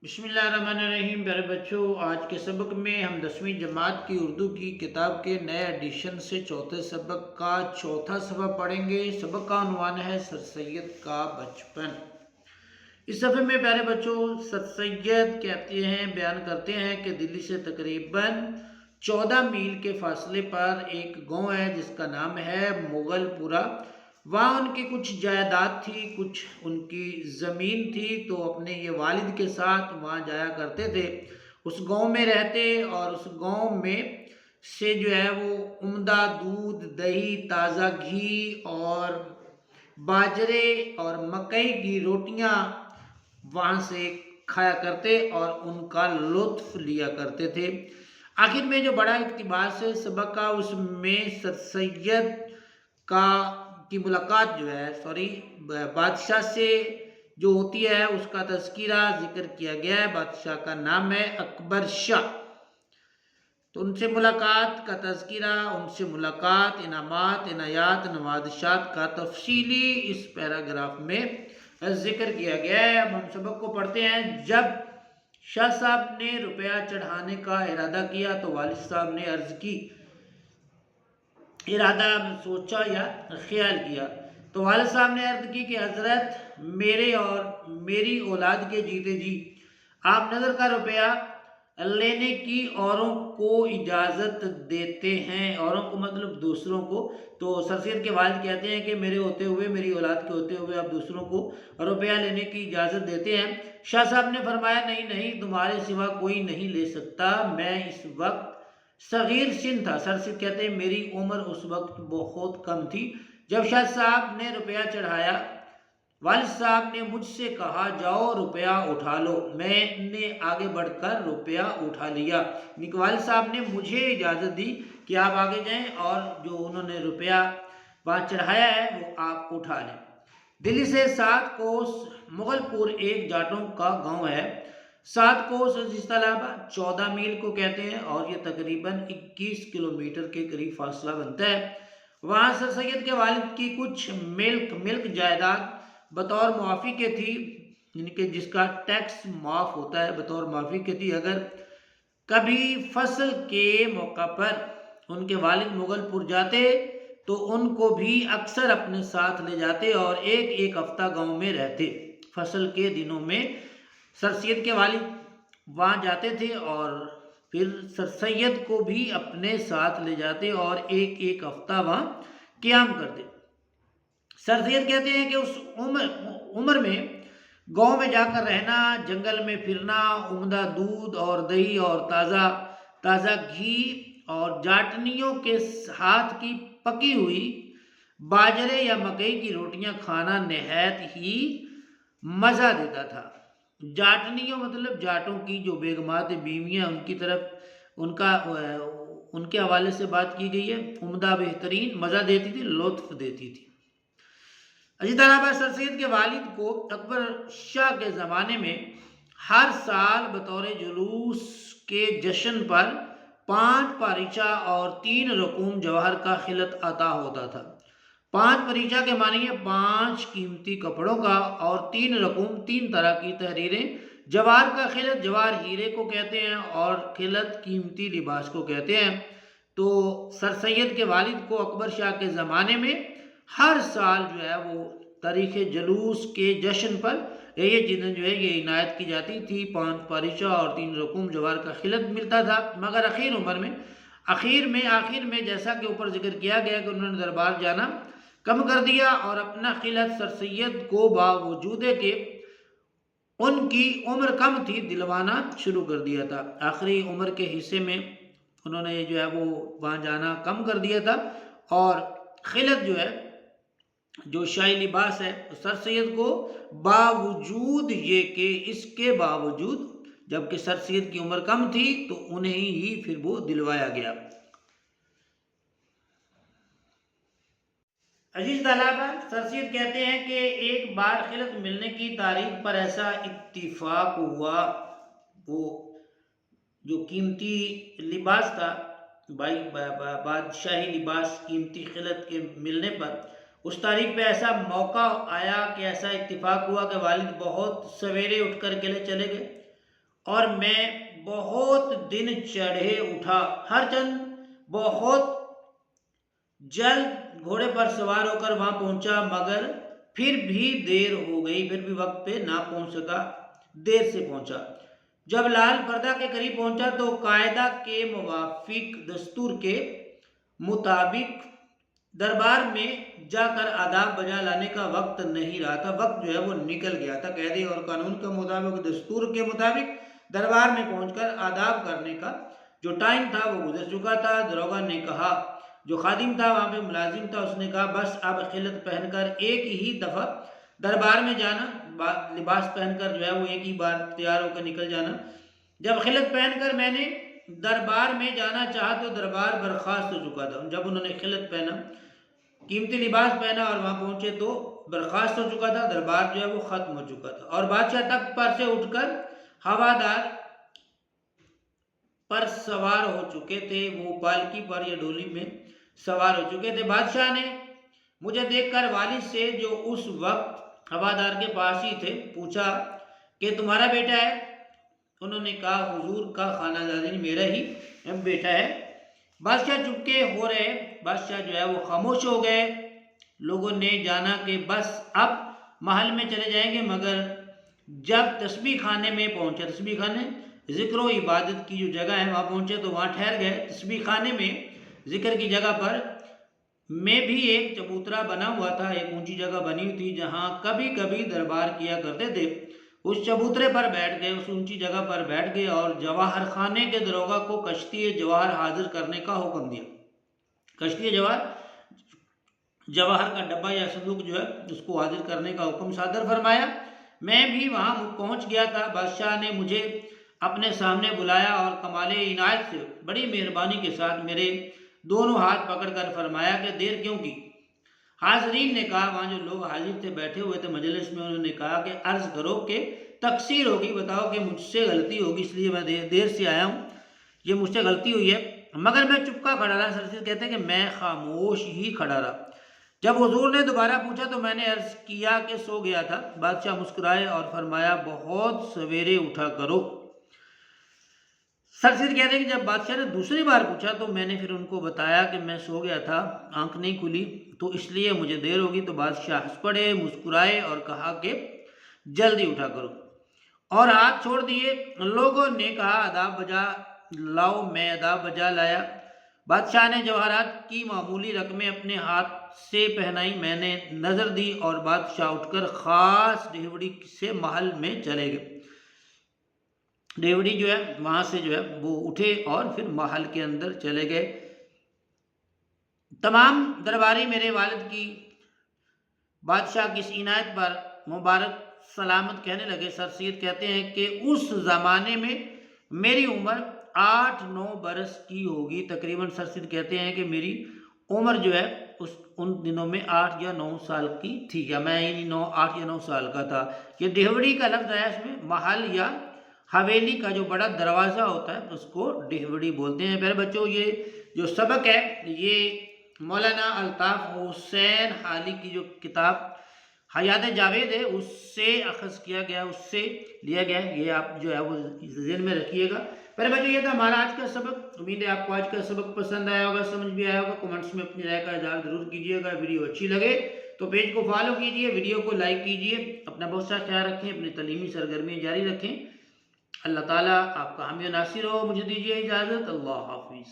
بسم اللہ الرحمن الرحیم۔ پیارے بچوں، آج کے سبق میں ہم 10ویں جماعت کی اردو کی کتاب کے نئے ایڈیشن سے چوتھے سبق کا چوتھا صفحہ پڑھیں گے۔ سبق کا عنوان ہے سر سید کا بچپن۔ اس صفحے میں پیارے بچوں سر سید کہتے ہیں، بیان کرتے ہیں کہ دلی سے تقریباً 14 میل کے فاصلے پر ایک گاؤں ہے جس کا نام ہے مغل پورہ۔ وہاں ان کی کچھ جائیداد تھی، کچھ ان کی زمین تھی، تو اپنے یہ والد کے ساتھ وہاں جایا کرتے تھے، اس گاؤں میں رہتے، اور اس گاؤں میں سے جو ہے وہ عمدہ دودھ، دہی، تازہ گھی اور باجرے اور مکئی کی روٹیاں وہاں سے کھایا کرتے اور ان کا لطف لیا کرتے تھے۔ آخر میں جو بڑا اقتباس ہے سبق کا، اس میں سر سید کی ملاقات جو ہے بادشاہ سے جو ہوتی ہے اس کا تذکرہ ذکر کیا گیا ہے۔ بادشاہ کا نام ہے اکبر شاہ، تو ان سے ملاقات کا تذکرہ، ان سے ملاقات، انعامات، عنایات، نوازشات کا تفصیلی اس پیراگراف میں ذکر کیا گیا ہے۔ اب ہم سبق کو پڑھتے ہیں۔ جب شاہ صاحب نے روپیہ چڑھانے کا ارادہ کیا تو والد صاحب نے عرض کی، ارادہ سوچا یا خیال کیا تو والد صاحب نے عرض کی کہ حضرت، میرے اور میری اولاد کے جیتے جی آپ نظر کا روپیہ لینے کی اوروں کو اجازت دیتے ہیں۔ اوروں کو مطلب دوسروں کو۔ تو سر سید کے والد کہتے ہیں کہ میرے ہوتے ہوئے، میری اولاد کے ہوتے ہوئے آپ دوسروں کو روپیہ لینے کی اجازت دیتے ہیں؟ شاہ صاحب نے فرمایا، نہیں نہیں، تمہارے سوا کوئی نہیں لے سکتا، میں اس وقت صغیر سن تھا۔ سر سید کہتے ہیں میری عمر اس وقت بہت کم تھی جب شاہ صاحب نے روپیہ چڑھایا۔ والد صاحب نے مجھ سے کہا، جاؤ روپیہ اٹھا لو۔ میں نے آگے بڑھ کر روپیہ اٹھا لیا۔ والد صاحب نے مجھے اجازت دی کہ آپ آگے جائیں اور جو انہوں نے روپیہ وہاں چڑھایا ہے وہ آپ اٹھا لیں۔ دلی سے 7 کوس مغل پور ایک جاٹوں کا گاؤں ہے۔ 7 کوس جس طرح 14 میل کو کہتے ہیں اور یہ تقریباً 21 کلومیٹر کے قریب فاصلہ بنتا ہے۔ وہاں سر سید کے والد کی کچھ ملک جائیداد بطور معافی کے تھی، یعنی کہ جس کا ٹیکس معاف ہوتا ہے، بطور معافی کے تھی۔ اگر کبھی فصل کے موقع پر ان کے والد مغل پور جاتے تو ان کو بھی اکثر اپنے ساتھ لے جاتے اور ایک ہفتہ گاؤں میں رہتے۔ فصل کے دنوں میں سر سید کے والد وہاں جاتے تھے اور پھر سر سید کو بھی اپنے ساتھ لے جاتے اور ایک ہفتہ وہاں قیام کرتے۔ سر سید کہتے ہیں کہ اس عمر میں گاؤں میں جا کر رہنا، جنگل میں پھرنا، عمدہ دودھ اور دہی اور تازہ گھی اور جاٹنیوں کے ہاتھ کی پکی ہوئی باجرے یا مکئی کی روٹیاں کھانا نہایت ہی مزہ دیتا تھا۔ جاٹنیوں مطلب جاٹوں کی جو بیگمات بیویاں، ان کی طرف ان کے حوالے سے بات کی گئی ہے۔ عمدہ، بہترین، مزہ دیتی تھی، لطف دیتی تھی۔ اسی طرح سر سید کے والد کو اکبر شاہ کے زمانے میں ہر سال بطور جلوس کے جشن پر 5 پاریچہ اور 3 رقوم جواہر کا خلعت عطا ہوتا تھا۔ 5 پاریچہ کے معنی ہے 5 قیمتی کپڑوں کا، اور 3 رقوم 3 طرح کی تحریریں۔ جواہر کا خلعت، جواہر ہیرے کو کہتے ہیں اور خلعت قیمتی لباس کو کہتے ہیں۔ تو سر سید کے والد کو اکبر شاہ کے زمانے میں ہر سال جو ہے وہ تاریخ جلوس کے جشن پر یہ چیزیں جو ہے یہ عنایت کی جاتی تھی۔ 5 پاریچہ اور 3 رقوم جواہر کا خلعت ملتا تھا، مگر آخر میں جیسا کہ اوپر ذکر کیا گیا کہ انہوں نے دربار جانا کم کر دیا اور اپنا خلعت سر سید کو باوجود کہ ان کی عمر کم تھی دلوانا شروع کر دیا تھا۔ آخری عمر کے حصے میں انہوں نے جو ہے وہ وہاں جانا کم کر دیا تھا، اور خلعت جو ہے، جو شاہی لباس ہے، سر سید کو باوجود یہ کہ اس کے باوجود جبکہ سر سید کی عمر کم تھی تو انہیں ہی پھر وہ دلوایا گیا۔ عزیز طلبہ، سر سید کہتے ہیں کہ ایک بار خلعت ملنے کی تاریخ پر ایسا اتفاق ہوا، وہ جو قیمتی لباس تھا، بادشاہی لباس، قیمتی خلعت کے ملنے پر اس تاریخ پہ ایسا موقع آیا کہ ایسا اتفاق ہوا کہ والد بہت سویرے اٹھ کر قلعے چلے گئے اور میں بہت دن چڑھے اٹھا، ہر چند بہت جلد گھوڑے پر سوار ہو کر وہاں پہنچا، مگر پھر بھی دیر ہو گئی، پھر بھی وقت پہ نہ پہنچ سکا، دیر سے پہنچا۔ جب لال پردہ کے قریب پہنچا تو قاعدہ کے موافق، دستور کے مطابق دربار میں جا کر آداب بجا لانے کا وقت نہیں رہا تھا، وقت جو ہے وہ نکل گیا تھا۔ قاعدے اور قانون کے مطابق، دستور کے مطابق دربار میں پہنچ کر آداب کرنے کا جو ٹائم تھا وہ گزر چکا تھا۔ داروغہ نے کہا، جو خادم تھا وہاں پہ ملازم تھا، اس نے کہا بس اب خلعت پہن کر ایک ہی دفعہ دربار میں جانا، لباس پہن کر جو ہے وہ ایک ہی بار تیار ہو کر نکل جانا۔ جب خلعت پہن کر میں نے دربار میں جانا چاہا تو دربار برخاست ہو چکا تھا۔ جب انہوں نے خلعت پہنا، قیمتی لباس پہنا اور وہاں پہنچے تو برخاست ہو چکا تھا، دربار جو ہے وہ ختم ہو چکا تھا، اور بادشاہ تخت پر سے اٹھ کر ہوادار پر سوار ہو چکے تھے، وہ پالکی پر یا ڈولی میں سوار ہو چکے تھے۔ بادشاہ نے مجھے دیکھ کر والد سے، جو اس وقت ہوادار کے پاس ہی تھے، پوچھا کہ تمہارا بیٹا ہے؟ انہوں نے کہا حضور کا خانہ دار میرا ہی بیٹا ہے۔ بادشاہ چپکے ہو رہے، بادشاہ جو ہے وہ خاموش ہو گئے۔ لوگوں نے جانا کہ بس اب محل میں چلے جائیں گے، مگر جب تسبیح خانے میں پہنچے، تسبیح خانے ذکر و عبادت کی جو جگہ ہے وہاں پہنچے تو وہاں ٹھہر گئے۔ تسبیح خانے میں ذکر کی جگہ پر میں بھی ایک چبوترا بنا ہوا تھا، ایک اونچی جگہ بنی ہوئی تھی جہاں کبھی کبھی دربار کیا کرتے تھے۔ اس چبوترے پر بیٹھ گئے، اس اونچی جگہ پر بیٹھ گئے اور جواہر خانے کے داروغہ کو کشتی جواہر حاضر کرنے کا حکم دیا۔ کشتی جواہر کا ڈبہ یا صندوق جو ہے اس کو حاضر کرنے کا حکم صادر فرمایا۔ میں بھی وہاں پہنچ گیا تھا۔ بادشاہ نے مجھے اپنے سامنے بلایا اور کمال عنایت سے بڑی مہربانی کے ساتھ میرے دونوں ہاتھ پکڑ کر فرمایا کہ دیر کیوں کی؟ حاضرین نے کہا، وہاں جو لوگ حاضر تھے، بیٹھے ہوئے تھے مجلس میں، انہوں نے کہا کہ عرض کرو کہ تقصیر ہوگی، بتاؤ کہ مجھ سے غلطی ہوگی، اس لیے میں دیر سے آیا ہوں، یہ مجھ سے غلطی ہوئی ہے۔ مگر میں چپکا کھڑا رہا۔ سرسید کہتے ہیں کہ میں خاموش ہی کھڑا رہا۔ جب حضور نے دوبارہ پوچھا تو میں نے عرض کیا کہ سو گیا تھا۔ بادشاہ مسکرائے اور فرمایا بہت سویرے اٹھا کرو۔ سرسید کہتے ہیں کہ جب بادشاہ نے دوسری بار پوچھا تو میں نے پھر ان کو بتایا کہ میں سو گیا تھا، آنکھ نہیں کھلی تو اس لیے مجھے دیر ہوگی۔ تو بادشاہ ہنس پڑے، مسکرائے اور کہا کہ جلدی اٹھا کرو، اور ہاتھ چھوڑ دیے۔ لوگوں نے کہا آداب بجا لاؤ، میں آداب بجا لایا۔ بادشاہ نے جواہرات کی معمولی رقمیں اپنے ہاتھ سے پہنائی، میں نے نظر دی اور بادشاہ اٹھ کر خاص ڈیوڑی سے محل میں چلے گئے۔ ڈیوڑی جو ہے وہاں سے جو ہے وہ اٹھے اور پھر محل کے اندر چلے گئے۔ تمام درباری میرے والد کی بادشاہ کی اس عنایت پر مبارک سلامت کہنے لگے۔ سرسید کہتے ہیں کہ اس زمانے میں میری عمر 8-9 برس کی ہوگی تقریباً۔ سرسید کہتے ہیں کہ میری عمر جو ہے ان دنوں میں 8 یا 9 سال کی تھی، یا میں 8 یا 9 سال کا تھا۔ یہ ڈیوڑی کا لفظ ہے، اس میں محل یا حویلی کا جو بڑا دروازہ ہوتا ہے اس کو ڈیوڑی بولتے ہیں۔ پہلے بچوں، یہ جو سبق ہے یہ مولانا الطاف حسین حالی کی جو کتاب حیات جاوید ہے اس سے اخذ کیا گیا، اس سے لیا گیا ہے، یہ آپ جو ہے وہ ذہن میں رکھیے گا۔ پہلے بچوں یہ تھا ہمارا آج کا سبق۔ امید ہے آپ کو آج کا سبق پسند آیا ہوگا، سمجھ بھی آیا ہوگا۔ کمنٹس میں اپنی رائے کا اظہار ضرور کیجیے گا۔ ویڈیو اچھی لگے تو پیج کو فالو کیجیے، ویڈیو کو لائک کیجیے۔ اپنا بہت سا خیال رکھیں، اپنی تعلیمی سرگرمیاں جاری رکھیں۔ اللہ تعالیٰ آپ کا حامی و ناصر ہو۔ مجھے دیجیے اجازت، اللہ حافظ۔